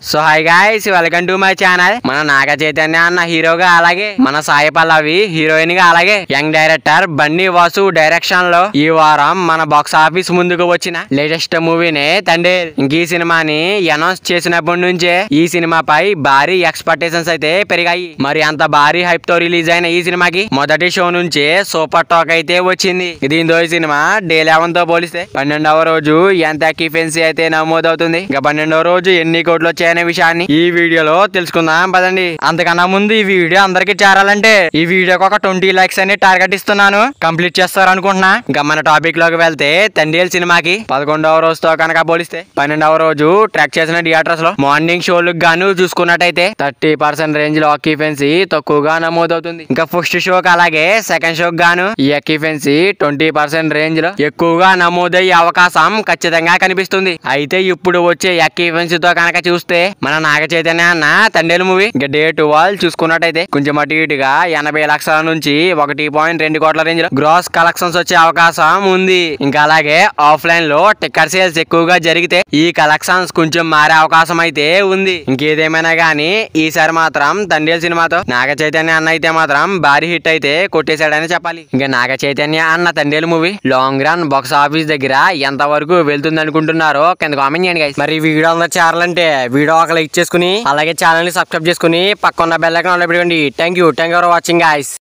So hi guys, welcome to my channel. మన నాగ చైతన్య అన్న హీరోగా, అలాగే మన సాయి పల్లవి హీరోయిన్ గా, అలాగే young director Bunny Vasu direction లో ఈ వారం మన బాక్స్ ఆఫీస్ ముందుకు వచ్చిన లేటెస్ట్ మూవీనే తండేల్. ఇంక ఈ సినిమాని అనౌన్స్ చేసినప్పటి నుంచే ఈ సినిమాపై భారీ ఎక్స్పెక్టేషన్స్ అయితే పెరిగాయి. మరి అంత భారీ హైప్ తో రిలీజ్ అయిన ఈ సినిమాకి మొదటి షో నుంచే సూపర్ టాక్ అయితే వచ్చింది. దీంతో ఈ సినిమా డే 11 తో పోలిస్తే 12వ రోజు ఎంత అక్యుపెన్సీ అయితే నమోదవుతుంది, ఇంకా 12వ రోజు ఎన్ని కోట్లు వచ్చాయి అనే విషయాన్ని ఈ వీడియోలో తెలుసుకుందాం పదండి. అంతకన్నా ముందు ఈ వీడియో అందరికి చేరాలంటే ఈ వీడియోకి ఒక 20 లైక్స్ అని టార్గెట్ ఇస్తున్నాను. కంప్లీట్ చేస్తారు అనుకుంటున్నా. ఇంకా మన టాపిక్ లోకి వెళ్తే, తండేల్ సినిమాకి 11వ రోజుతో కనుక పోలిస్తే 12వ రోజు ట్రాక్ చేసిన థియేటర్స్ లో మార్నింగ్ షోలకు గాను చూసుకున్నట్టయితే 30% రేంజ్ లో ఆక్యుపెన్సీ తక్కువగా నమోదవుతుంది. ఇంకా ఫస్ట్ షోకి అలాగే సెకండ్ షోకి గాను ఈ ఆక్యుపెన్సీ 20% రేంజ్ లో ఎక్కువగా నమోదయ్యే అవకాశం ఖచ్చితంగా కనిపిస్తుంది. అయితే ఇప్పుడు వచ్చే ఆక్యుపెన్సీతో కనుక చూస్తే మన నాగ చైతన్య అన్న తండేల్ మూవీ ఇంకా డే 12 చూసుకున్నట్టయితే కొంచెం అటు ఇటుగా 80 లక్షల నుంచి 1.2 కోట్ల రేంజ్ లో గ్రాస్ కలెక్షన్స్ వచ్చే అవకాశం ఉంది. ఇంకా అలాగే ఆఫ్లైన్ లో టికెట్ సేల్స్ ఎక్కువగా జరిగితే ఈ కలెక్షన్స్ కొంచెం మారే అవకాశం అయితే ఉంది. ఇంకేదేమైనా గానీ ఈసారి మాత్రం తండేల్ సినిమాతో నాగ చైతన్య అన్న అయితే మాత్రం భారీ హిట్ అయితే కొట్టేశాడని చెప్పాలి. ఇంకా నాగ చైతన్య అన్న Thandel movie long run box office దగ్గర ఎంత వరకు వెళ్తుంది అనుకుంటున్నారో కింద కామెంట్ చేయండి గైస్. మరి వీడియో అందరూ చేరాలంటే వీడియో ఒక లైక్ చేసుకుని అలాగే ఛానల్ ని సబ్స్క్రైబ్ చేసుకుని పక్కన బెల్ ఐకాన్ ఆన్ లో పెట్టుకోండి. Thank you for watching guys.